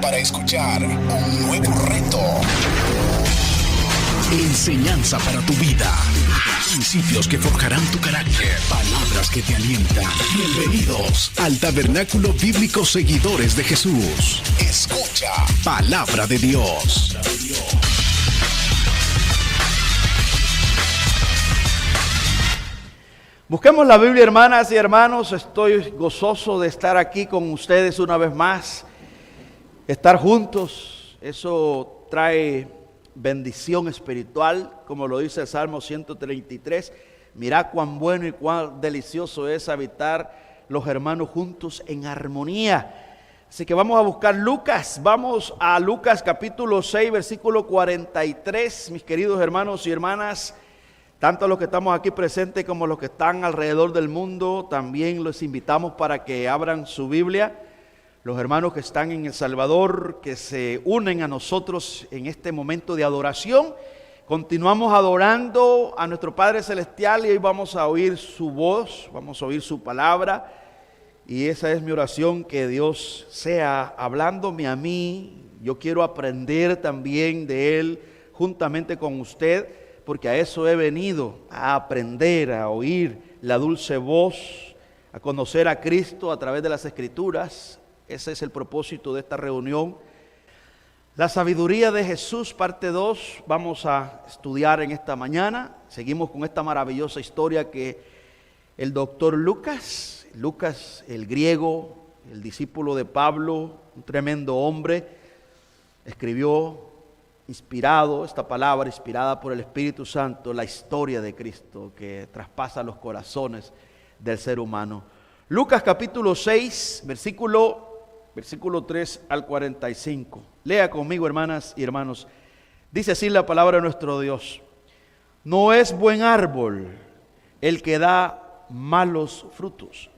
para escuchar un nuevo reto. Enseñanza para tu vida. Principios que forjarán tu carácter. Palabras que te alientan. Bienvenidos al Tabernáculo Bíblico Seguidores de Jesús. Escucha Palabra de Dios. Busquemos la Biblia, hermanas y hermanos. Estoy gozoso de estar aquí con ustedes una vez más. Estar juntos, eso trae bendición espiritual, como lo dice el Salmo 133. Mirad cuán bueno y cuán delicioso es habitar los hermanos juntos en armonía. Así que vamos a buscar Lucas. Vamos a Lucas capítulo 6, versículo 43. Mis queridos hermanos y hermanas, tanto los que estamos aquí presentes como los que están alrededor del mundo, también los invitamos para que abran su Biblia. Los hermanos que están en El Salvador, que se unen a nosotros en este momento de adoración. Continuamos adorando a nuestro Padre Celestial y hoy vamos a oír su voz, vamos a oír su palabra. Y esa es mi oración, que Dios sea hablándome a mí. Yo quiero aprender también de Él juntamente con usted, porque a eso he venido, a aprender, a oír la dulce voz, a conocer a Cristo a través de las Escrituras. Ese es el propósito de esta reunión. La sabiduría de Jesús, parte 2, vamos a estudiar en esta mañana. Seguimos con esta maravillosa historia que el doctor Lucas, el griego, el discípulo de Pablo, un tremendo hombre, escribió inspirado, esta palabra inspirada por el Espíritu Santo, la historia de Cristo que traspasa los corazones del ser humano. Lucas capítulo 6, versículo 3 al 45. Lea conmigo, hermanas y hermanos. Dice así la palabra de nuestro Dios: no es buen árbol el que da malos frutos,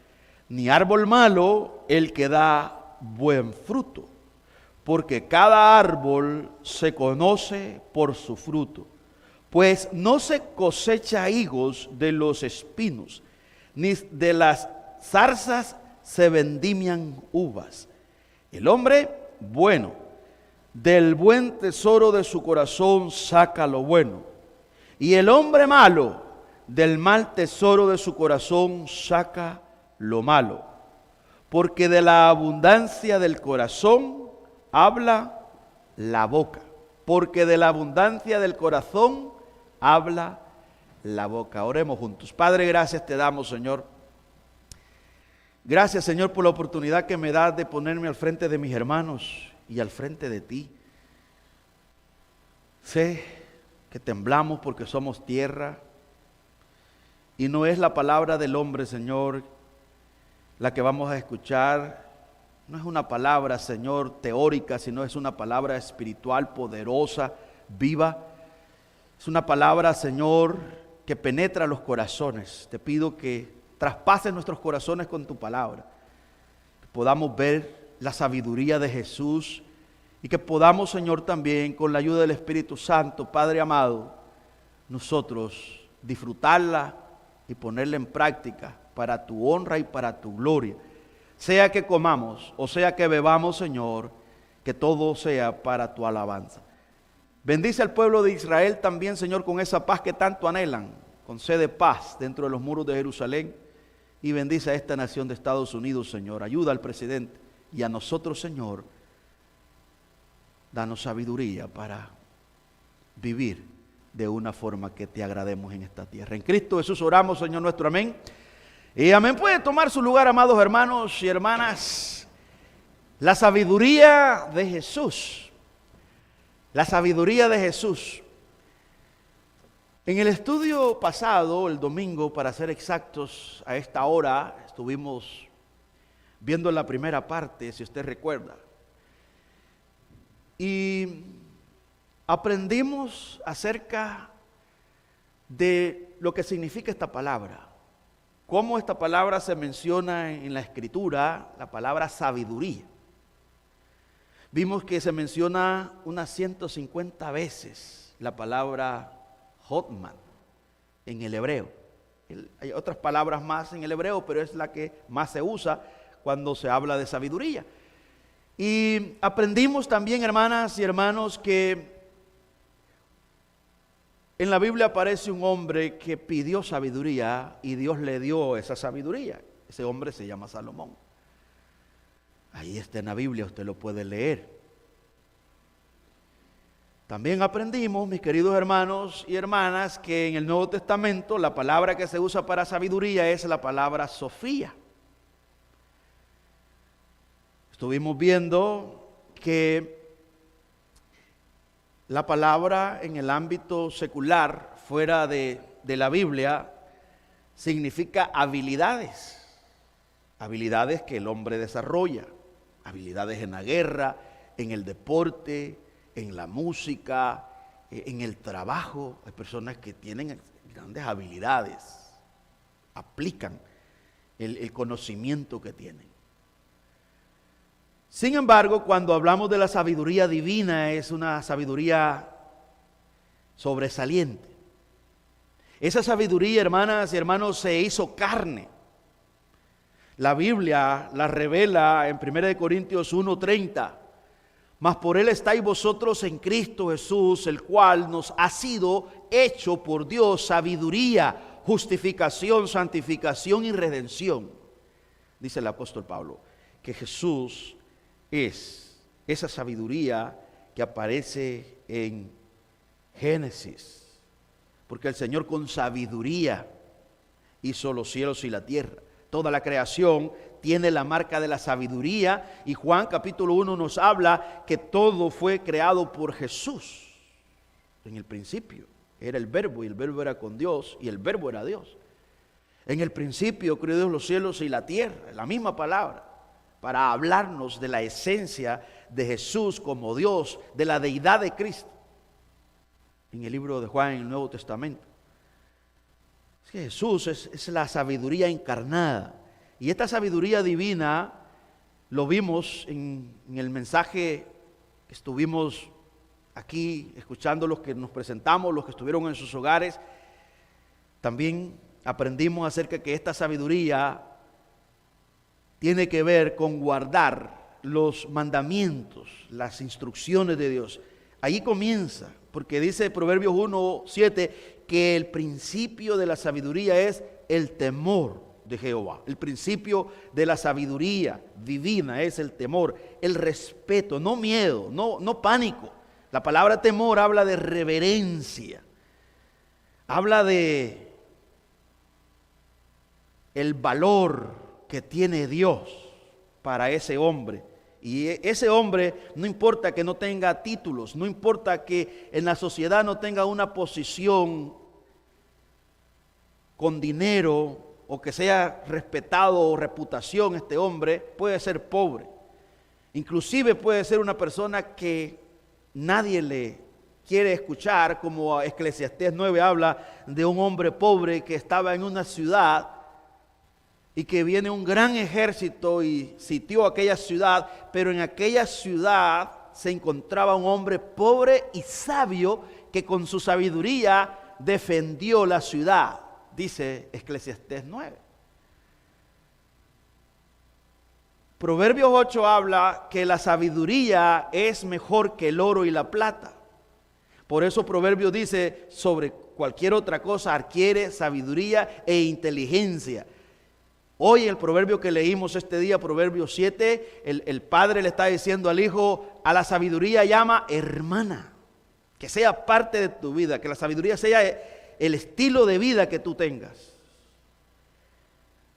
ni árbol malo el que da buen fruto, porque cada árbol se conoce por su fruto. Pues no se cosecha higos de los espinos, ni de las zarzas se vendimian uvas. El hombre bueno, del buen tesoro de su corazón saca lo bueno, y el hombre malo, del mal tesoro de su corazón saca lo malo, porque de la abundancia del corazón habla la boca, porque de la abundancia del corazón habla la boca. Oremos juntos. Padre, gracias te damos, Señor. Gracias, Señor, por la oportunidad que me das de ponerme al frente de mis hermanos y al frente de ti. Sé que temblamos porque somos tierra y no es la palabra del hombre, Señor, la que vamos a escuchar. No es una palabra, Señor, teórica, sino es una palabra espiritual, poderosa, viva. Es una palabra, Señor, que penetra los corazones. Te pido que traspases nuestros corazones con tu palabra, que podamos ver la sabiduría de Jesús y que podamos, Señor, también con la ayuda del Espíritu Santo, Padre amado, nosotros disfrutarla y ponerla en práctica para tu honra y para tu gloria. Sea que comamos o sea que bebamos, Señor, que todo sea para tu alabanza. Bendice al pueblo de Israel también, Señor, con esa paz que tanto anhelan. Concede paz dentro de los muros de Jerusalén y bendice a esta nación de Estados Unidos, Señor. Ayuda al presidente y a nosotros, Señor. Danos sabiduría para vivir de una forma que te agrademos en esta tierra. En Cristo Jesús oramos, Señor nuestro, amén. Y amén. Puede tomar su lugar, amados hermanos y hermanas. La sabiduría de Jesús. La sabiduría de Jesús. En el estudio pasado, el domingo, para ser exactos, a esta hora, estuvimos viendo la primera parte, si usted recuerda. Y aprendimos acerca de lo que significa esta palabra. Cómo esta palabra se menciona en la Escritura, la palabra sabiduría. Vimos que se menciona unas 150 veces la palabra Hotman en el hebreo. Hay otras palabras más en el hebreo, pero es la que más se usa cuando se habla de sabiduría. Y aprendimos también, hermanas y hermanos, que en la Biblia aparece un hombre que pidió sabiduría y Dios le dio esa sabiduría. Ese hombre se llama Salomón. Ahí está en la Biblia, usted lo puede leer. También aprendimos, mis queridos hermanos y hermanas, que en el Nuevo Testamento la palabra que se usa para sabiduría es la palabra Sofía. Estuvimos viendo que la palabra en el ámbito secular, fuera de la Biblia, significa habilidades. Habilidades que el hombre desarrolla. Habilidades en la guerra, en el deporte, en la música, en el trabajo. Hay personas que tienen grandes habilidades, aplican el conocimiento que tienen. Sin embargo, cuando hablamos de la sabiduría divina, es una sabiduría sobresaliente. Esa sabiduría, hermanas y hermanos, se hizo carne. La Biblia la revela en 1 Corintios 1:30. Mas por él estáis vosotros en Cristo Jesús, el cual nos ha sido hecho por Dios sabiduría, justificación, santificación y redención. Dice el apóstol Pablo, que Jesús es esa sabiduría que aparece en Génesis. Porque el Señor con sabiduría hizo los cielos y la tierra. Toda la creación tiene la marca de la sabiduría, y Juan capítulo 1 nos habla que todo fue creado por Jesús. En el principio era el verbo, y el verbo era con Dios, y el verbo era Dios. En el principio creó Dios los cielos y la tierra, la misma palabra, para hablarnos de la esencia de Jesús como Dios, de la deidad de Cristo. En el libro de Juan, en el Nuevo Testamento. Es que Jesús es la sabiduría encarnada. Y esta sabiduría divina lo vimos en el mensaje que estuvimos aquí escuchando, los que nos presentamos, los que estuvieron en sus hogares. También aprendimos acerca de que esta sabiduría tiene que ver con guardar los mandamientos, las instrucciones de Dios. Ahí comienza, porque dice Proverbios 1:7 que el principio de la sabiduría es el temor de Jehová. El principio de la sabiduría divina es el temor, el respeto, no miedo, no pánico. La palabra temor habla de reverencia, habla de el valor que tiene Dios para ese hombre. Y ese hombre, no importa que no tenga títulos, no importa que en la sociedad no tenga una posición con dinero o que sea respetado o reputación, este hombre puede ser pobre. Inclusive puede ser una persona que nadie le quiere escuchar, como Eclesiastés 9 habla de un hombre pobre que estaba en una ciudad y que viene un gran ejército y sitió aquella ciudad, pero en aquella ciudad se encontraba un hombre pobre y sabio que con su sabiduría defendió la ciudad, dice Eclesiastés 9. Proverbios 8 habla que la sabiduría es mejor que el oro y la plata. Por eso Proverbios dice, sobre cualquier otra cosa adquiere sabiduría e inteligencia. Hoy el proverbio que leímos este día, Proverbios 7, el padre le está diciendo al hijo, a la sabiduría llama hermana, que sea parte de tu vida, que la sabiduría sea el estilo de vida que tú tengas.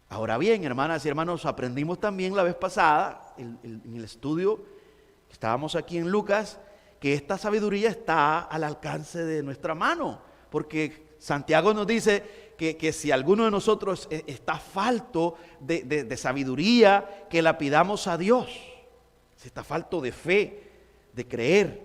Ahora bien, hermanas y hermanos, aprendimos también la vez pasada, en el estudio, estábamos aquí en Lucas, que esta sabiduría está al alcance de nuestra mano, porque Santiago nos dice que si alguno de nosotros está falto de sabiduría, que la pidamos a Dios. Si está falto de fe, de creer,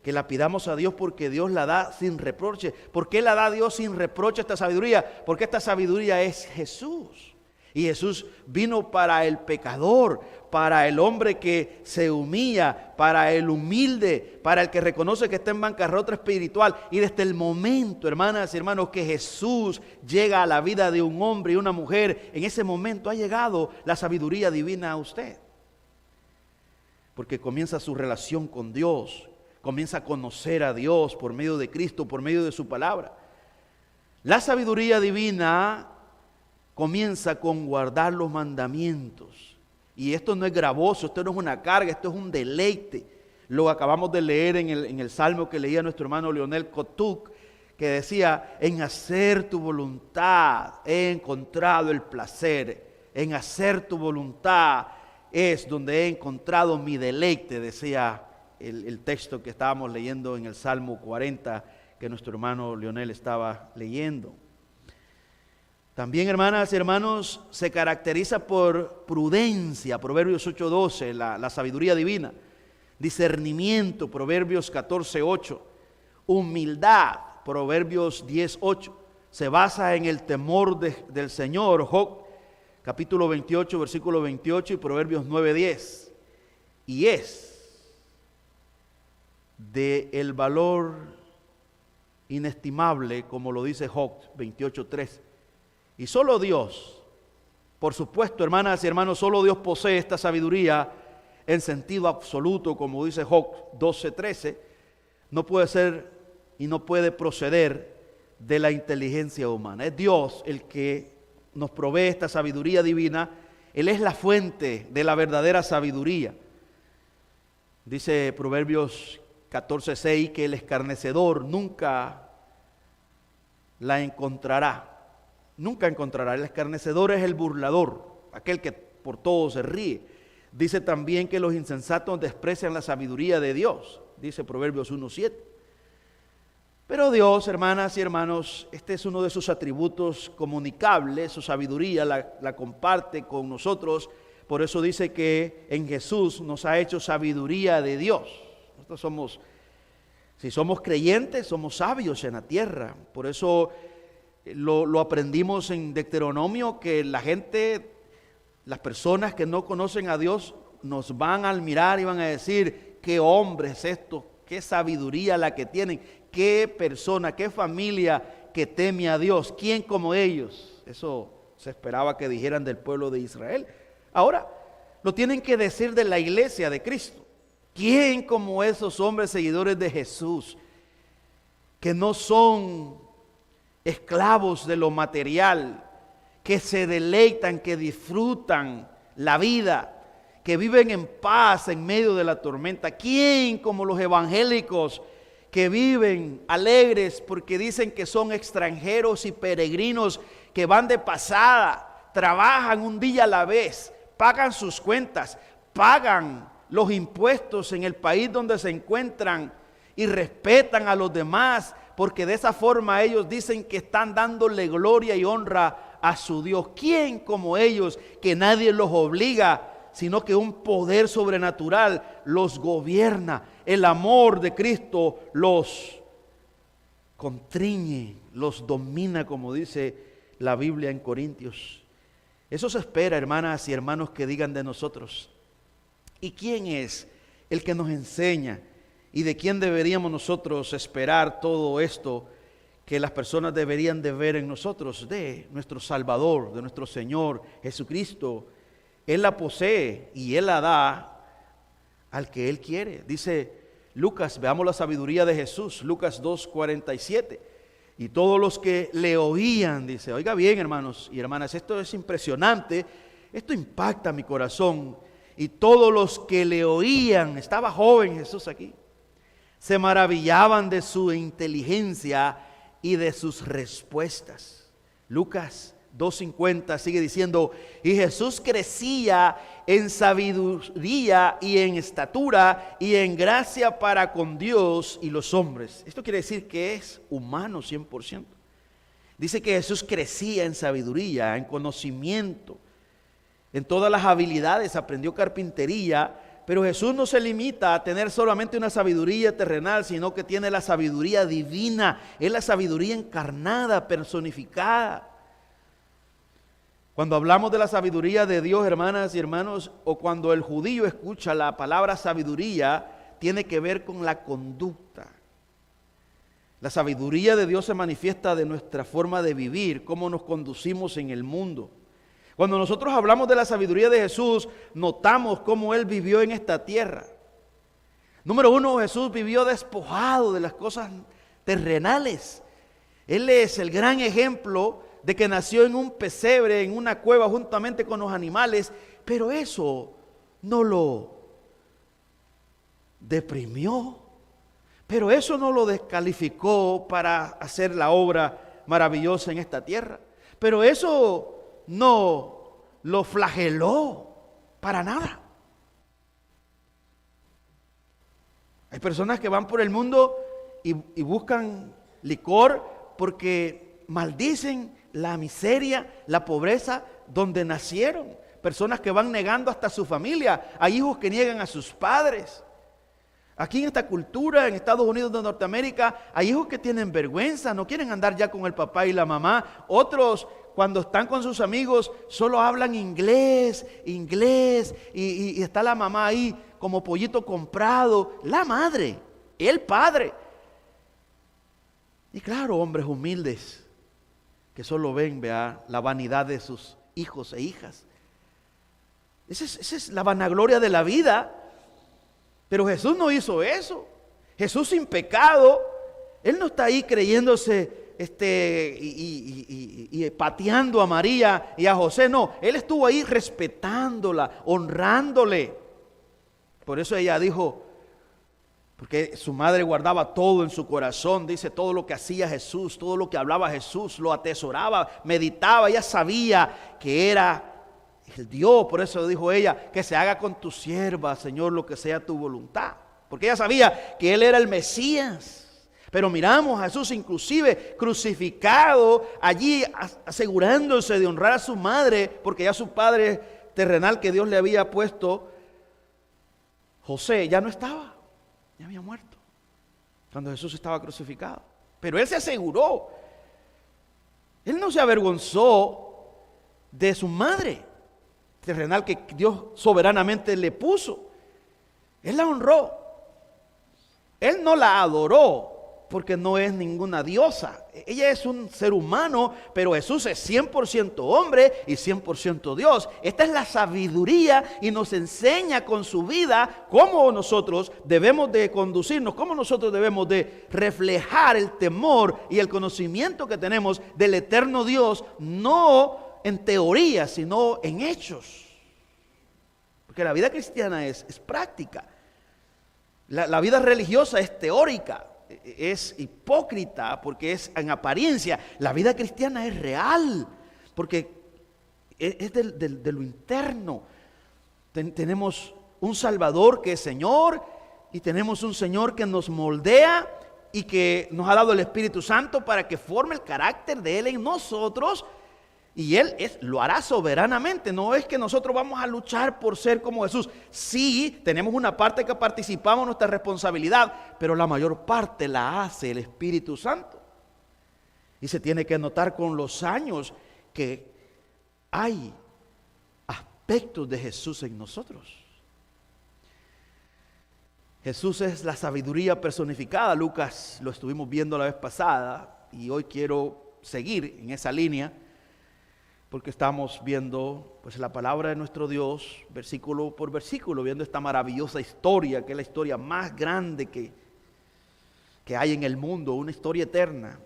que la pidamos a Dios porque Dios la da sin reproche. ¿Por qué la da Dios sin reproche esta sabiduría? Porque esta sabiduría es Jesús. Y Jesús vino para el pecador, para el hombre que se humilla, para el humilde, para el que reconoce que está en bancarrota espiritual. Y desde el momento, hermanas y hermanos, que Jesús llega a la vida de un hombre y una mujer, en ese momento ha llegado la sabiduría divina a usted. porque comienza su relación con Dios, comienza a conocer a Dios por medio de Cristo, por medio de su palabra. La sabiduría divina comienza con guardar los mandamientos. Y esto no es gravoso, esto no es una carga, esto es un deleite. Lo acabamos de leer en el salmo que leía nuestro hermano Leonel Kotuk, que decía: en hacer tu voluntad he encontrado el placer, en hacer tu voluntad es donde he encontrado mi deleite, decía el texto que estábamos leyendo en el Salmo 40, que nuestro hermano Leonel estaba leyendo. También, hermanas y hermanos, se caracteriza por prudencia, Proverbios 8:12, la sabiduría divina. Discernimiento, Proverbios 14:8. Humildad, Proverbios 10:8. Se basa en el temor del Señor, Job, capítulo 28, versículo 28, y Proverbios 9:10. Y es de el valor inestimable, como lo dice Job 28:3. Y solo Dios, por supuesto, hermanas y hermanos, solo Dios posee esta sabiduría en sentido absoluto, como dice Job 12:13. No puede ser y no puede proceder de la inteligencia humana. Es Dios el que nos provee esta sabiduría divina. Él es la fuente de la verdadera sabiduría. Dice Proverbios 14:6 que el escarnecedor nunca la encontrará. Nunca encontrará. El escarnecedor es el burlador, aquel que por todo se ríe. Dice también que los insensatos desprecian la sabiduría de Dios. Dice Proverbios 1:7. Pero Dios, hermanas y hermanos, este es uno de sus atributos comunicables, su sabiduría la comparte con nosotros. Por eso dice que en Jesús nos ha hecho sabiduría de Dios. Nosotros somos, si somos creyentes, somos sabios en la tierra. Por eso lo aprendimos en Deuteronomio, que la gente, las personas que no conocen a Dios, nos van a mirar y van a decir: qué hombres estos, qué sabiduría la que tienen, qué persona, qué familia que teme a Dios, quién como ellos. Eso se esperaba que dijeran del pueblo de Israel. Ahora lo tienen que decir de la iglesia de Cristo. ¿Quién como esos hombres seguidores de Jesús, que no son esclavos de lo material, que se deleitan, que disfrutan la vida, que viven en paz en medio de la tormenta? ¿Quién como los evangélicos que viven alegres porque dicen que son extranjeros y peregrinos que van de pasada, trabajan un día a la vez, pagan sus cuentas, pagan los impuestos en el país donde se encuentran y respetan a los demás, porque de esa forma ellos dicen que están dándole gloria y honra a su Dios? ¿Quién como ellos, que nadie los obliga, sino que un poder sobrenatural los gobierna? El amor de Cristo los constriñe, los domina, como dice la Biblia en Corintios. Eso se espera, hermanas y hermanos, que digan de nosotros. ¿Y quién es el que nos enseña? ¿Y de quién deberíamos nosotros esperar todo esto que las personas deberían de ver en nosotros? De nuestro Salvador, de nuestro Señor Jesucristo. Él la posee y Él la da al que Él quiere. Dice Lucas, veamos la sabiduría de Jesús, Lucas 2:47. Y todos los que le oían, dice, oiga bien, hermanos y hermanas, esto es impresionante, esto impacta mi corazón. Y todos los que le oían, estaba joven Jesús aquí, se maravillaban de su inteligencia y de sus respuestas. Lucas 2:50 sigue diciendo: y Jesús crecía en sabiduría y en estatura y en gracia para con Dios y los hombres. Esto quiere decir que es humano 100%. Dice que Jesús crecía en sabiduría, en conocimiento, en todas las habilidades, aprendió carpintería. Pero Jesús no se limita a tener solamente una sabiduría terrenal, sino que tiene la sabiduría divina. Es la sabiduría encarnada, personificada. Cuando hablamos de la sabiduría de Dios, hermanas y hermanos, o cuando el judío escucha la palabra sabiduría, tiene que ver con la conducta. La sabiduría de Dios se manifiesta de nuestra forma de vivir, cómo nos conducimos en el mundo. Cuando nosotros hablamos de la sabiduría de Jesús, notamos cómo Él vivió en esta tierra. Número uno, Jesús vivió despojado de las cosas terrenales. Él es el gran ejemplo de que nació en un pesebre, en una cueva juntamente con los animales, pero eso no lo deprimió, pero eso no lo descalificó para hacer la obra maravillosa en esta tierra, pero eso no lo flageló para nada. Hay personas que van por el mundo y buscan licor porque maldicen la miseria, la pobreza donde nacieron. Personas que van negando hasta su familia. Hay hijos que niegan a sus padres. Aquí en esta cultura, en Estados Unidos de Norteamérica, hay hijos que tienen vergüenza, no quieren andar ya con el papá y la mamá. Otros, cuando están con sus amigos, solo hablan inglés, y está la mamá ahí como pollito comprado. La madre, el padre. Y claro, hombres humildes que solo ven, la vanidad de sus hijos e hijas. Esa es la vanagloria de la vida. Pero Jesús no hizo eso. Jesús sin pecado, Él no está ahí creyéndose y pateando a María y a José. No, Él estuvo ahí respetándola, honrándole. Por eso ella dijo, porque su madre guardaba todo en su corazón, dice, todo lo que hacía Jesús, todo lo que hablaba Jesús, lo atesoraba, meditaba, ella sabía que era el Dios. Por eso dijo ella, que se haga con tu sierva, Señor, lo que sea tu voluntad, porque ella sabía que Él era el Mesías. Pero miramos a Jesús inclusive crucificado allí, asegurándose de honrar a su madre, porque ya su padre terrenal que Dios le había puesto, José, ya no estaba. Ya había muerto cuando Jesús estaba crucificado. Pero Él se aseguró. Él no se avergonzó de su madre terrenal que Dios soberanamente le puso. Él la honró. Él no la adoró porque no es ninguna diosa. Ella es un ser humano, pero Jesús es 100% hombre y 100% Dios. Esta es la sabiduría y nos enseña con su vida cómo nosotros debemos de conducirnos, cómo nosotros debemos de reflejar el temor y el conocimiento que tenemos del eterno Dios, no en teoría, sino en hechos. Porque la vida cristiana es práctica. La vida religiosa es teórica. Es hipócrita porque es en apariencia. La vida cristiana es real porque es de lo interno. Tenemos un Salvador que es Señor y tenemos un Señor que nos moldea y que nos ha dado el Espíritu Santo para que forme el carácter de Él en nosotros. Y Él lo hará soberanamente. No es que nosotros vamos a luchar por ser como Jesús. Sí, tenemos una parte que participamos, nuestra responsabilidad, pero la mayor parte la hace el Espíritu Santo. Y se tiene que notar con los años que hay aspectos de Jesús en nosotros. Jesús es la sabiduría personificada. Lucas lo estuvimos viendo la vez pasada y hoy quiero seguir en esa línea, porque estamos viendo pues la palabra de nuestro Dios, versículo por versículo, viendo esta maravillosa historia, que es la historia más grande que hay en el mundo, una historia eterna,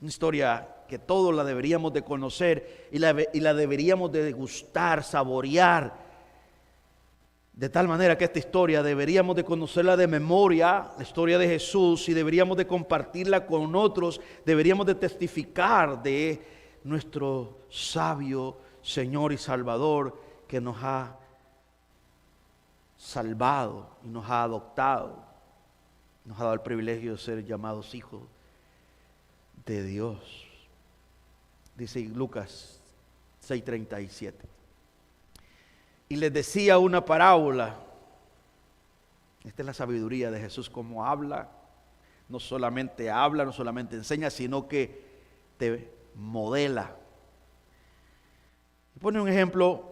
una historia que todos la deberíamos de conocer y la deberíamos de degustar, saborear, de tal manera que esta historia deberíamos de conocerla de memoria, la historia de Jesús, y deberíamos de compartirla con otros, deberíamos de testificar de nuestro sabio Señor y Salvador que nos ha salvado y nos ha adoptado, nos ha dado el privilegio de ser llamados hijos de Dios. Dice Lucas 6:37. Y les decía una parábola. Esta es la sabiduría de Jesús, como habla, no solamente enseña, sino que te modela. Y pone un ejemplo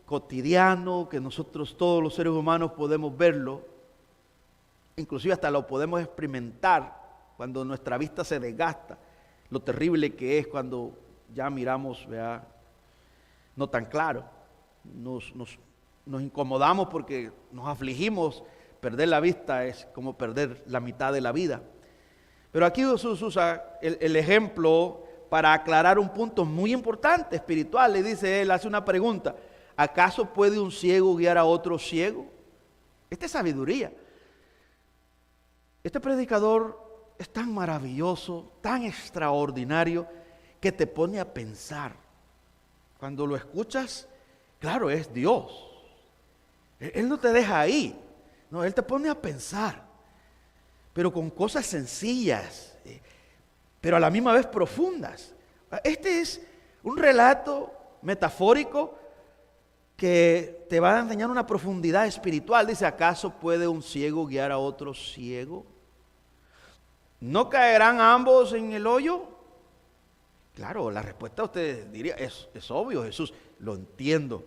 cotidiano que nosotros todos los seres humanos podemos verlo, inclusive hasta lo podemos experimentar cuando nuestra vista se desgasta, lo terrible que es cuando ya miramos no tan claro. Nos incomodamos porque nos afligimos. Perder la vista es como perder la mitad de la vida. Pero aquí Jesús usa el ejemplo para aclarar un punto muy importante, espiritual. Le dice, él hace una pregunta: ¿acaso puede un ciego guiar a otro ciego? Esta es sabiduría. Este predicador es tan maravilloso, tan extraordinario, que te pone a pensar. Cuando lo escuchas, claro, es Dios. Él no te deja ahí. No, Él te pone a pensar, pero con cosas sencillas, pero a la misma vez profundas. Este es un relato metafórico que te va a enseñar una profundidad espiritual. Dice, ¿acaso puede un ciego guiar a otro ciego? ¿No caerán ambos en el hoyo? Claro, la respuesta a ustedes diría, es obvio, Jesús, lo entiendo.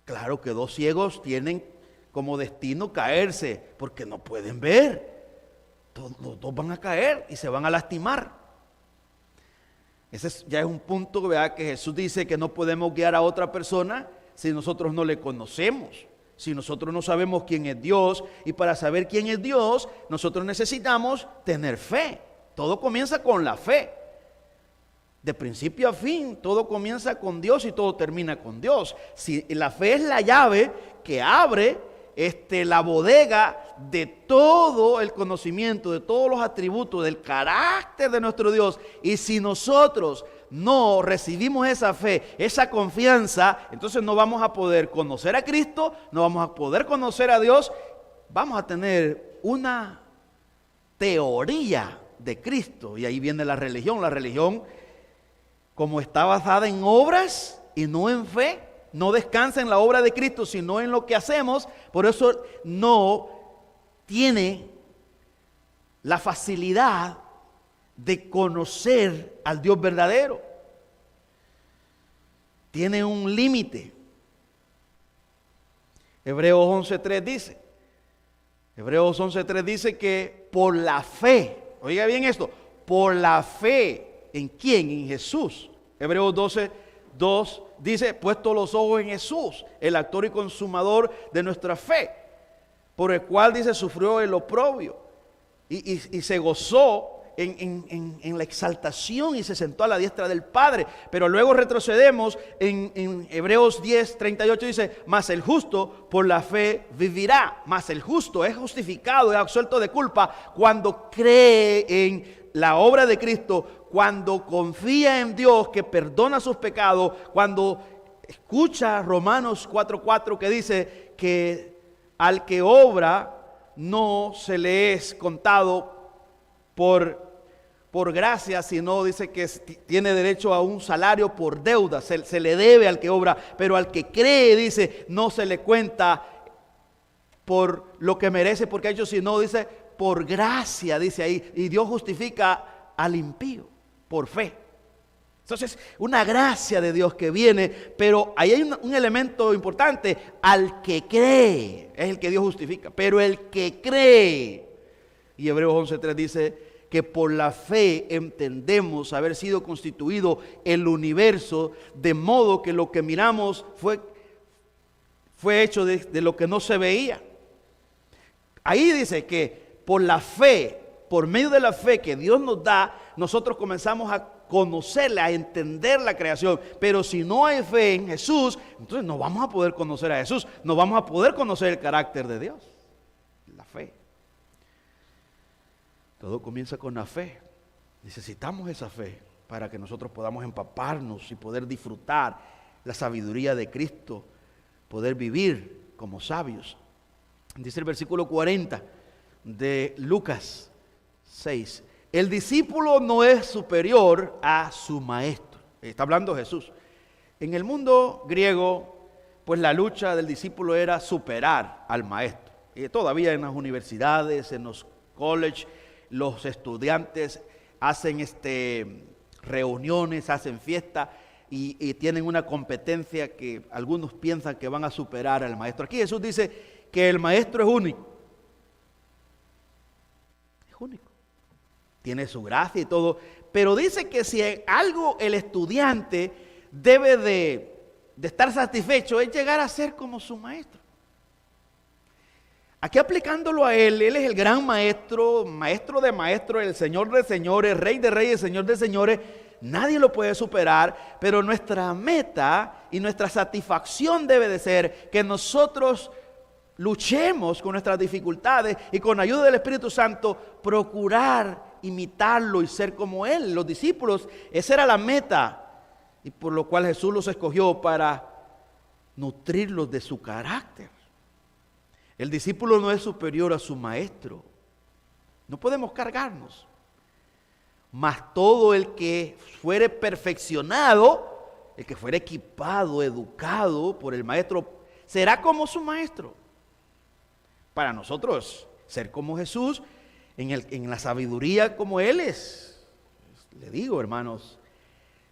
Claro que dos ciegos tienen como destino caerse, porque no pueden ver. Los dos van a caer y se van a lastimar. Ese ya es un punto, ¿verdad?, que Jesús dice que no podemos guiar a otra persona si nosotros no le conocemos, si nosotros no sabemos quién es Dios. Y para saber quién es Dios, nosotros necesitamos tener fe. Todo comienza con la fe. De principio a fin, todo comienza con Dios y todo termina con Dios. Si la fe es la llave que abre la bodega de todo el conocimiento, de todos los atributos, del carácter de nuestro Dios. Y si nosotros no recibimos esa fe, esa confianza, entonces no vamos a poder conocer a Cristo, no vamos a poder conocer a Dios. Vamos a tener una teoría de Cristo. Y ahí viene la religión. La religión, como está basada en obras y no en fe, no descansa en la obra de Cristo, sino en lo que hacemos. Por eso no tiene la facilidad de conocer al Dios verdadero. Tiene un límite. Hebreos 11:3 dice que por la fe, oiga bien esto, por la fe, ¿en quién? En Jesús. Hebreos 12:2 dice, puesto los ojos en Jesús, el autor y consumador de nuestra fe, por el cual, dice, sufrió el oprobio y se gozó en la exaltación y se sentó a la diestra del Padre. Pero luego retrocedemos en Hebreos 10:38, dice, mas el justo por la fe vivirá. Mas el justo es justificado, es absuelto de culpa cuando cree en la obra de Cristo, cuando confía en Dios que perdona sus pecados, cuando escucha Romanos 4:4 que dice que al que obra no se le es contado por gracia, sino dice que tiene derecho a un salario por deuda, se le debe al que obra, pero al que cree, dice, no se le cuenta por lo que merece porque ha hecho, sino, dice, por gracia, dice ahí, y Dios justifica al impío por fe. Entonces, una gracia de Dios que viene, pero ahí hay un elemento importante: al que cree es el que Dios justifica, pero el que cree, y Hebreos 11:3 dice que por la fe entendemos haber sido constituido el universo, de modo que lo que miramos fue hecho de lo que no se veía. Ahí dice que por la fe, por medio de la fe que Dios nos da, nosotros comenzamos a conocerla, a entender la creación. Pero si no hay fe en Jesús, entonces no vamos a poder conocer a Jesús, no vamos a poder conocer el carácter de Dios. La fe. Todo comienza con la fe. Necesitamos esa fe para que nosotros podamos empaparnos y poder disfrutar la sabiduría de Cristo, poder vivir como sabios. Dice el versículo 40 de Lucas 6. El discípulo no es superior a su maestro. Está hablando Jesús. En el mundo griego, pues la lucha del discípulo era superar al maestro. Y todavía en las universidades, en los colleges, los estudiantes hacen reuniones, hacen fiestas y tienen una competencia que algunos piensan que van a superar al maestro. Aquí Jesús dice que el maestro es único. Es único. Tiene su gracia y todo, pero dice que si algo el estudiante debe de estar satisfecho es llegar a ser como su maestro. Aquí aplicándolo a él es el gran maestro, maestro de maestros, el señor de señores, rey de reyes, señor de señores. Nadie lo puede superar, pero nuestra meta y nuestra satisfacción debe de ser que nosotros luchemos con nuestras dificultades y con ayuda del Espíritu Santo procurar imitarlo y ser como él. Los discípulos, esa era la meta y por lo cual Jesús los escogió para nutrirlos de su carácter. El discípulo no es superior a su maestro. No podemos cargarnos. Mas todo el que fuere perfeccionado, el que fuere equipado, educado por el maestro, será como su maestro. Para nosotros, ser como Jesús, en la sabiduría como Él es. Le digo, hermanos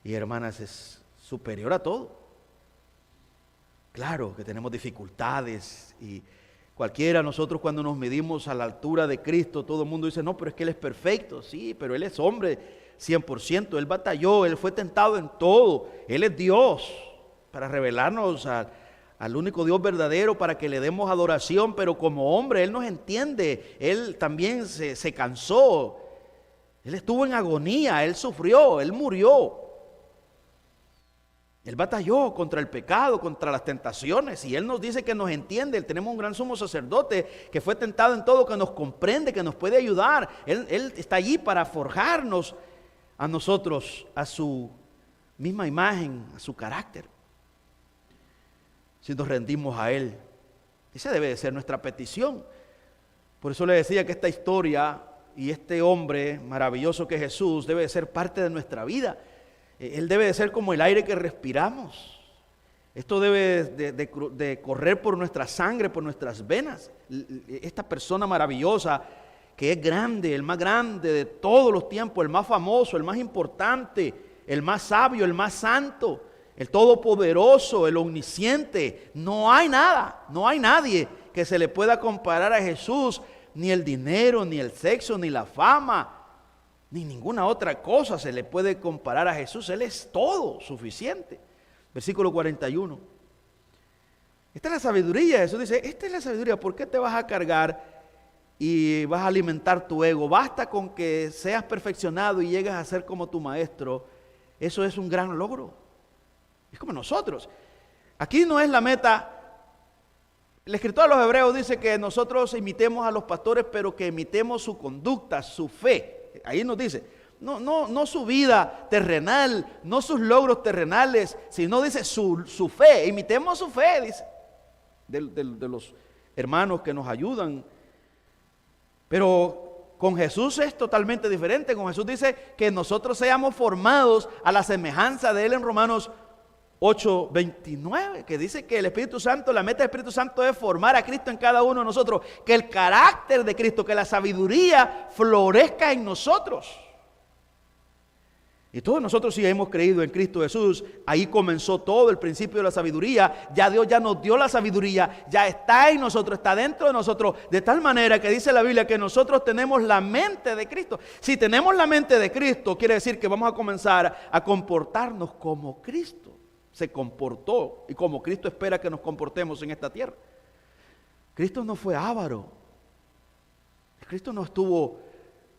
y hermanas, es superior a todo. Claro que tenemos dificultades y cualquiera, nosotros cuando nos medimos a la altura de Cristo, todo el mundo dice, no, pero es que Él es perfecto. Sí, pero Él es hombre 100%, Él batalló, Él fue tentado en todo. Él es Dios para revelarnos al único Dios verdadero, para que le demos adoración, pero como hombre Él nos entiende. Él también se cansó, Él estuvo en agonía, Él sufrió, Él murió. Él batalló contra el pecado, contra las tentaciones, y Él nos dice que nos entiende. Tenemos un gran sumo sacerdote que fue tentado en todo, que nos comprende, que nos puede ayudar. Él está allí para forjarnos a nosotros, a su misma imagen, a su carácter. Si nos rendimos a Él, esa debe de ser nuestra petición. Por eso le decía que esta historia y este hombre maravilloso que es Jesús debe de ser parte de nuestra vida. Él debe de ser como el aire que respiramos. Esto debe de correr por nuestra sangre, por nuestras venas. Esta persona maravillosa que es grande, el más grande de todos los tiempos, el más famoso, el más importante, el más sabio, el más santo, el todopoderoso, el omnisciente. No hay nada, no hay nadie que se le pueda comparar a Jesús, ni el dinero, ni el sexo, ni la fama, ni ninguna otra cosa se le puede comparar a Jesús. Él es todo suficiente. Versículo 41. Esta es la sabiduría. Jesús dice, esta es la sabiduría. ¿Por qué te vas a cargar y vas a alimentar tu ego? Basta con que seas perfeccionado y llegues a ser como tu maestro. Eso es un gran logro. Es como nosotros. Aquí no es la meta. El escritor de los Hebreos dice que nosotros imitemos a los pastores, pero que imitemos su conducta, su fe. Ahí nos dice, no su vida terrenal, no sus logros terrenales, sino dice su fe. Imitemos su fe, dice, de los hermanos que nos ayudan. Pero con Jesús es totalmente diferente. Con Jesús dice que nosotros seamos formados a la semejanza de Él en Romanos 8:29, que dice que el Espíritu Santo, la meta del Espíritu Santo es formar a Cristo en cada uno de nosotros, que el carácter de Cristo, que la sabiduría florezca en nosotros. Y todos nosotros, si hemos creído en Cristo Jesús, ahí comenzó todo el principio de la sabiduría. Ya Dios ya nos dio la sabiduría, ya está en nosotros, está dentro de nosotros, de tal manera que dice la Biblia que nosotros tenemos la mente de Cristo. Si tenemos la mente de Cristo, quiere decir que vamos a comenzar a comportarnos como Cristo se comportó y como Cristo espera que nos comportemos en esta tierra. Cristo no fue avaro. Cristo no estuvo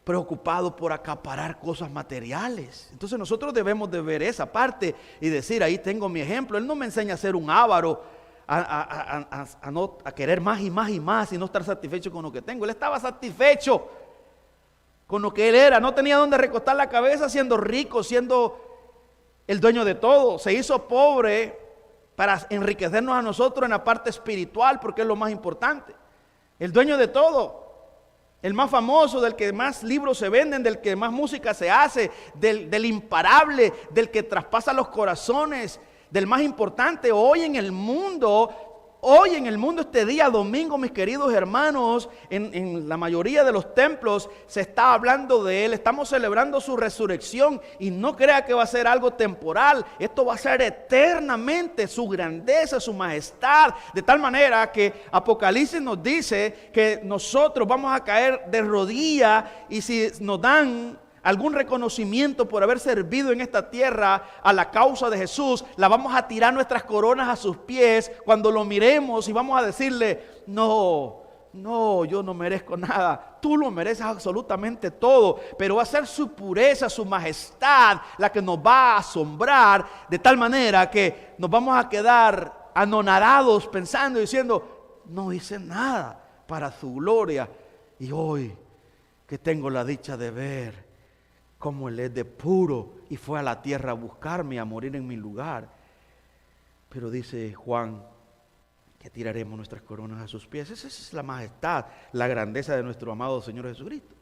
preocupado por acaparar cosas materiales. Entonces nosotros debemos de ver esa parte y decir, ahí tengo mi ejemplo. Él no me enseña a ser un avaro, a querer más y más y más y no estar satisfecho con lo que tengo. Él estaba satisfecho con lo que él era. No tenía dónde recostar la cabeza, siendo rico, siendo el dueño de todo. Se hizo pobre para enriquecernos a nosotros en la parte espiritual, porque es lo más importante. El dueño de todo, el más famoso, del que más libros se venden, del que más música se hace, del imparable, del que traspasa los corazones, del más importante hoy en el mundo. Hoy en el mundo, este día domingo, mis queridos hermanos, en la mayoría de los templos se está hablando de Él. Estamos celebrando su resurrección y no crea que va a ser algo temporal. Esto va a ser eternamente, su grandeza, su majestad. De tal manera que Apocalipsis nos dice que nosotros vamos a caer de rodillas y si nos dan algún reconocimiento por haber servido en esta tierra a la causa de Jesús, la vamos a tirar nuestras coronas a sus pies cuando lo miremos y vamos a decirle, no, yo no merezco nada, tú lo mereces absolutamente todo, pero va a ser su pureza, su majestad la que nos va a asombrar de tal manera que nos vamos a quedar anonadados pensando y diciendo, no hice nada para su gloria, y hoy que tengo la dicha de ver cómo Él es de puro y fue a la tierra a buscarme, a morir en mi lugar. Pero dice Juan que tiraremos nuestras coronas a sus pies. Esa es la majestad, la grandeza de nuestro amado Señor Jesucristo.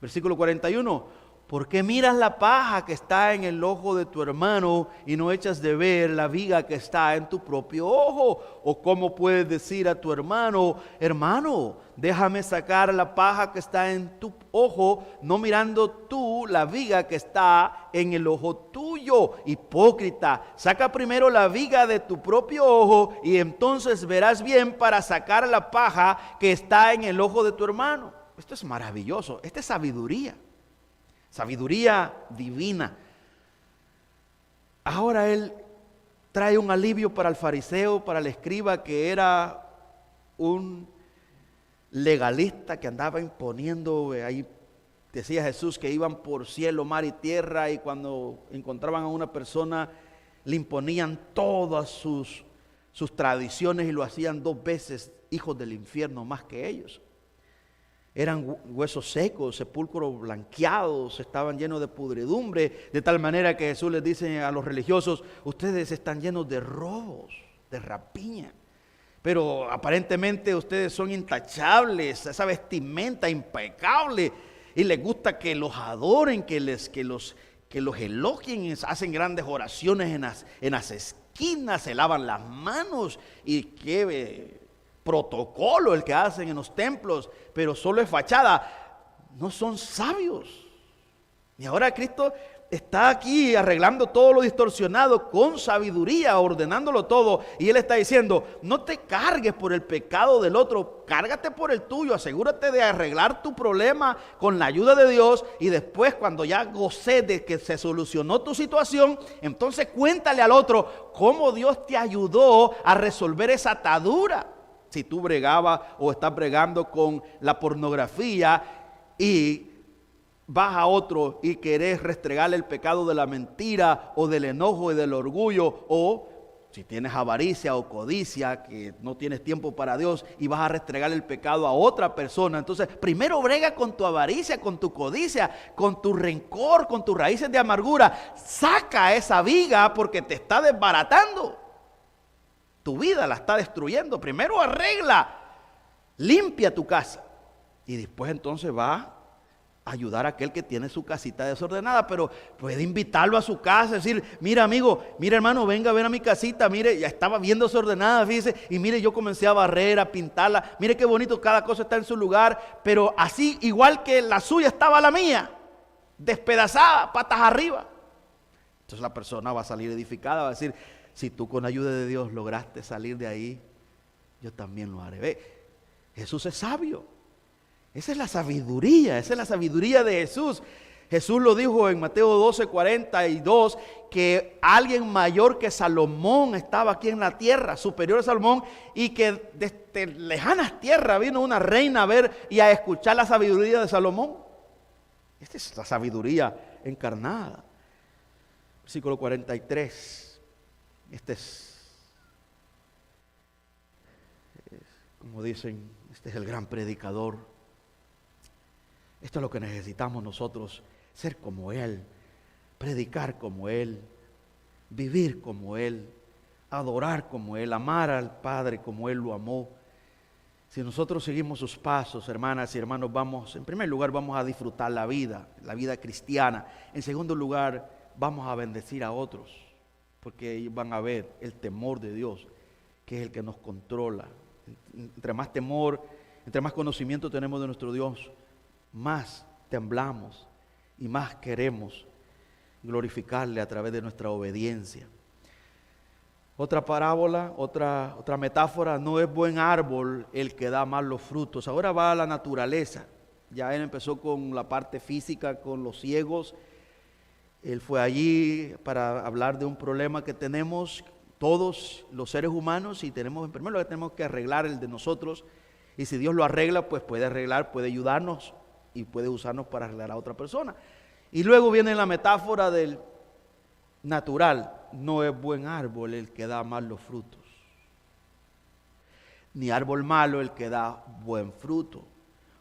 Versículo 41. ¿Por qué miras la paja que está en el ojo de tu hermano y no echas de ver la viga que está en tu propio ojo? ¿O cómo puedes decir a tu hermano, hermano, déjame sacar la paja que está en tu ojo, no mirando tú la viga que está en el ojo tuyo? Hipócrita, saca primero la viga de tu propio ojo y entonces verás bien para sacar la paja que está en el ojo de tu hermano. Esto es maravilloso, esta es sabiduría. Sabiduría divina. Ahora él trae un alivio para el fariseo, para el escriba, que era un legalista que andaba imponiendo. Ahí decía Jesús que iban por cielo, mar y tierra, y cuando encontraban a una persona le imponían todas sus tradiciones y lo hacían 2 veces hijos del infierno más que ellos. Eran huesos secos, sepulcros blanqueados, estaban llenos de pudredumbre, de tal manera que Jesús les dice a los religiosos, ustedes están llenos de robos, de rapiña, pero aparentemente ustedes son intachables, esa vestimenta impecable, y les gusta que los adoren, que los elogien, hacen grandes oraciones en las esquinas, se lavan las manos, y qué protocolo el que hacen en los templos, pero solo es fachada. No son sabios. Y ahora Cristo está aquí arreglando todo lo distorsionado con sabiduría, ordenándolo todo, y Él está diciendo, no te cargues por el pecado del otro, cárgate por el tuyo, asegúrate de arreglar tu problema con la ayuda de Dios, y después cuando ya gocé de que se solucionó tu situación, entonces cuéntale al otro cómo Dios te ayudó a resolver esa atadura. Si tú bregabas o estás bregando con la pornografía y vas a otro y querés restregarle el pecado de la mentira o del enojo y del orgullo, o si tienes avaricia o codicia, que no tienes tiempo para Dios y vas a restregarle el pecado a otra persona, entonces primero brega con tu avaricia, con tu codicia, con tu rencor, con tus raíces de amargura. Saca esa viga porque te está desbaratando. Tu vida la está destruyendo. Primero arregla, limpia tu casa y después entonces va a ayudar a aquel que tiene su casita desordenada. Pero puede invitarlo a su casa, decir, mira amigo, mira hermano, venga a ver a mi casita, mire, ya estaba bien desordenada, fíjese, y mire, yo comencé a barrer, a pintarla, mire qué bonito, cada cosa está en su lugar, pero así igual que la suya estaba la mía, despedazada, patas arriba. Entonces la persona va a salir edificada, va a decir, si tú con ayuda de Dios lograste salir de ahí, yo también lo haré. Ve, Jesús es sabio. Esa es la sabiduría de Jesús. Jesús lo dijo en Mateo 12:42, que alguien mayor que Salomón estaba aquí en la tierra, superior a Salomón, y que desde lejanas tierras vino una reina a ver y a escuchar la sabiduría de Salomón. Esta es la sabiduría encarnada. Versículo 43. Este es, como dicen, este es el gran predicador. Esto es lo que necesitamos nosotros, ser como Él, predicar como Él, vivir como Él, adorar como Él, amar al Padre como Él lo amó. Si nosotros seguimos sus pasos, hermanas y hermanos, en primer lugar vamos a disfrutar la vida cristiana. En segundo lugar, vamos a bendecir a otros, porque ellos van a ver el temor de Dios, que es el que nos controla. Entre más temor, entre más conocimiento tenemos de nuestro Dios, más temblamos y más queremos glorificarle a través de nuestra obediencia. Otra parábola, otra metáfora, no es buen árbol el que da malos frutos. Ahora va a la naturaleza. Ya él empezó con la parte física, con los ciegos. Él fue allí para hablar de un problema que tenemos todos los seres humanos y tenemos, en primer lugar, tenemos que arreglar el de nosotros. Y si Dios lo arregla, pues puede arreglar, puede ayudarnos y puede usarnos para arreglar a otra persona. Y luego viene la metáfora del natural. No es buen árbol el que da malos frutos, ni árbol malo el que da buen fruto.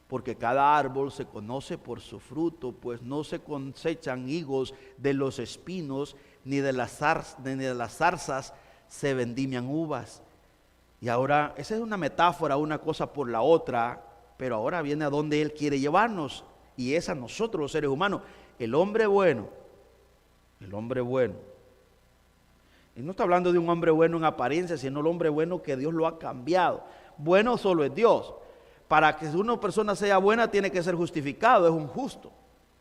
Porque cada árbol se conoce por su fruto, pues no se cosechan higos de los espinos, ni de las zarzas se vendimian uvas. Y ahora, esa es una metáfora, una cosa por la otra, pero ahora viene a donde Él quiere llevarnos, y es a nosotros los seres humanos. El hombre bueno, y no está hablando de un hombre bueno en apariencia, sino el hombre bueno que Dios lo ha cambiado. Bueno solo es Dios. Para que una persona sea buena tiene que ser justificado, es un justo.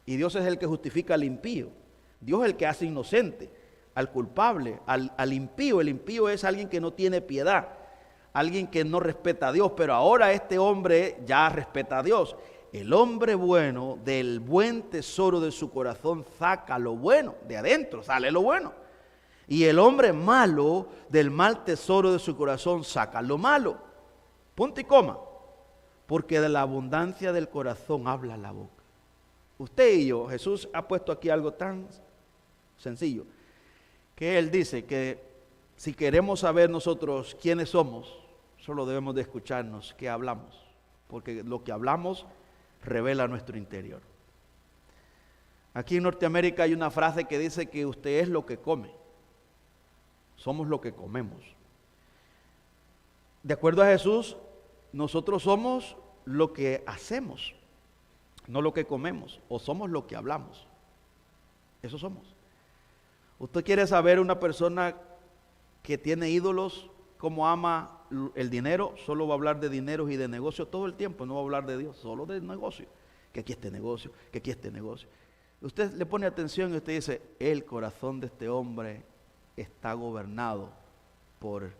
Y Dios es el que justifica al impío. Dios es el que hace inocente al culpable, al impío. El impío es alguien que no tiene piedad, alguien que no respeta a Dios, pero ahora este hombre ya respeta a Dios. El hombre bueno, del buen tesoro de su corazón saca lo bueno, de adentro sale lo bueno. Y el hombre malo, del mal tesoro de su corazón saca lo malo. Punto y coma. Porque de la abundancia del corazón habla la boca. Usted y yo, Jesús ha puesto aquí algo tan sencillo, que Él dice que si queremos saber nosotros quiénes somos, solo debemos de escucharnos qué hablamos, porque lo que hablamos revela nuestro interior. Aquí en Norteamérica hay una frase que dice que usted es lo que come. Somos lo que comemos. De acuerdo a Jesús, nosotros somos lo que hacemos, no lo que comemos, o somos lo que hablamos. Eso somos. Usted quiere saber una persona que tiene ídolos, cómo ama el dinero, solo va a hablar de dineros y de negocios todo el tiempo, no va a hablar de Dios, solo de negocio. Que aquí este negocio, que aquí este negocio. Usted le pone atención y usted dice, el corazón de este hombre está gobernado por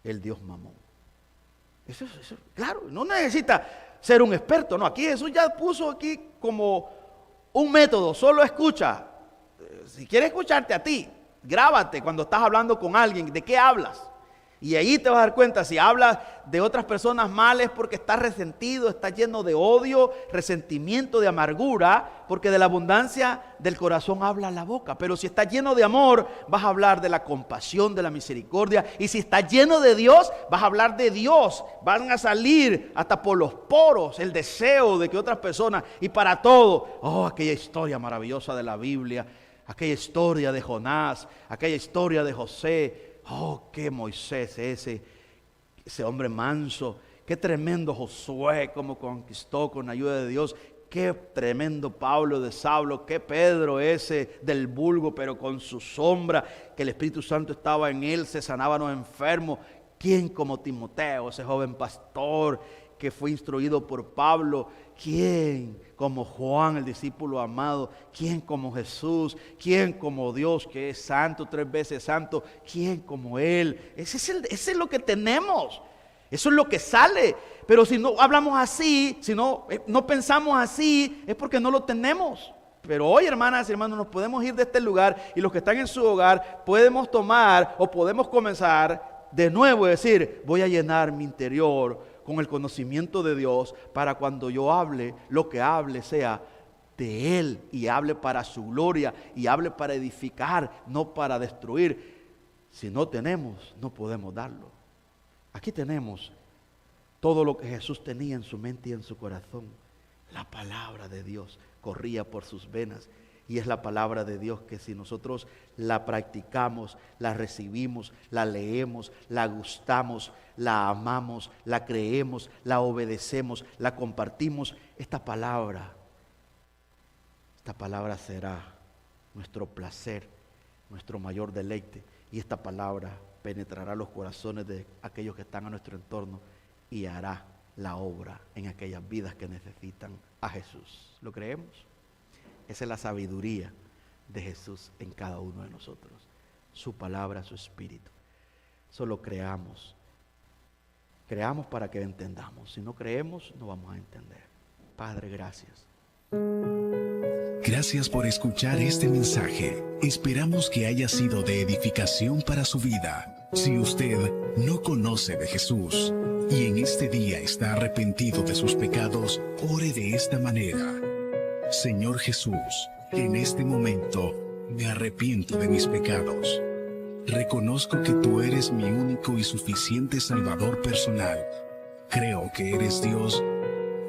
el Dios Mamón. Eso, claro, no necesita ser un experto, no, aquí Jesús ya puso aquí como un método, solo escucha. Si quieres escucharte a ti, grábate cuando estás hablando con alguien, ¿de qué hablas? Y ahí te vas a dar cuenta, si hablas de otras personas mal es porque estás resentido, estás lleno de odio, resentimiento, de amargura, porque de la abundancia del corazón habla la boca. Pero si estás lleno de amor, vas a hablar de la compasión, de la misericordia. Y si estás lleno de Dios, vas a hablar de Dios. Van a salir hasta por los poros el deseo de que otras personas, y para todo, aquella historia maravillosa de la Biblia, aquella historia de Jonás, aquella historia de José. Qué Moisés ese hombre manso, qué tremendo Josué, cómo conquistó con ayuda de Dios, qué tremendo Pablo de Saulo, qué Pedro ese del vulgo, pero con su sombra, que el Espíritu Santo estaba en él, se sanaban los enfermos. ¿Quién como Timoteo, ese joven pastor que fue instruido por Pablo? ¿Quién como Juan, el discípulo amado? ¿Quién como Jesús? ¿Quién como Dios, que es santo, 3 veces santo? ¿Quién como Él? Ese es lo que tenemos. Eso es lo que sale. Pero si no hablamos así, si no pensamos así, es porque no lo tenemos. Pero hoy, hermanas y hermanos, nos podemos ir de este lugar, y los que están en su hogar podemos tomar o podemos comenzar de nuevo y decir, voy a llenar mi interior con el conocimiento de Dios, para cuando yo hable, lo que hable sea de Él, y hable para su gloria, y hable para edificar, no para destruir. Si no tenemos, no podemos darlo. Aquí tenemos todo lo que Jesús tenía en su mente y en su corazón. La palabra de Dios corría por sus venas. Y es la palabra de Dios que si nosotros la practicamos, la recibimos, la leemos, la gustamos, la amamos, la creemos, la obedecemos, la compartimos, esta palabra será nuestro placer, nuestro mayor deleite. Y esta palabra penetrará los corazones de aquellos que están a nuestro entorno y hará la obra en aquellas vidas que necesitan a Jesús. ¿Lo creemos? Esa es la sabiduría de Jesús en cada uno de nosotros. Su palabra, su espíritu. Solo creamos. Creamos para que entendamos. Si no creemos, no vamos a entender. Padre, gracias. Gracias por escuchar este mensaje. Esperamos que haya sido de edificación para su vida. Si usted no conoce de Jesús y en este día está arrepentido de sus pecados, ore de esta manera. Señor Jesús, en este momento me arrepiento de mis pecados. Reconozco que tú eres mi único y suficiente Salvador personal. Creo que eres Dios,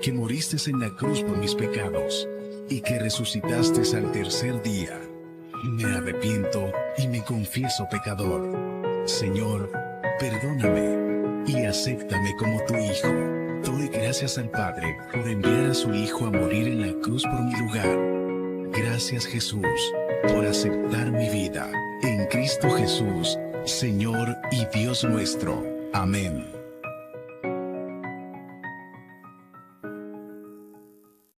que moriste en la cruz por mis pecados y que resucitaste al tercer día. Me arrepiento y me confieso pecador. Señor, perdóname y acéptame como tu Hijo. Doy gracias al Padre por enviar a su Hijo a morir en la cruz por mi lugar. Gracias, Jesús, por aceptar mi vida. En Cristo Jesús, Señor y Dios nuestro. Amén.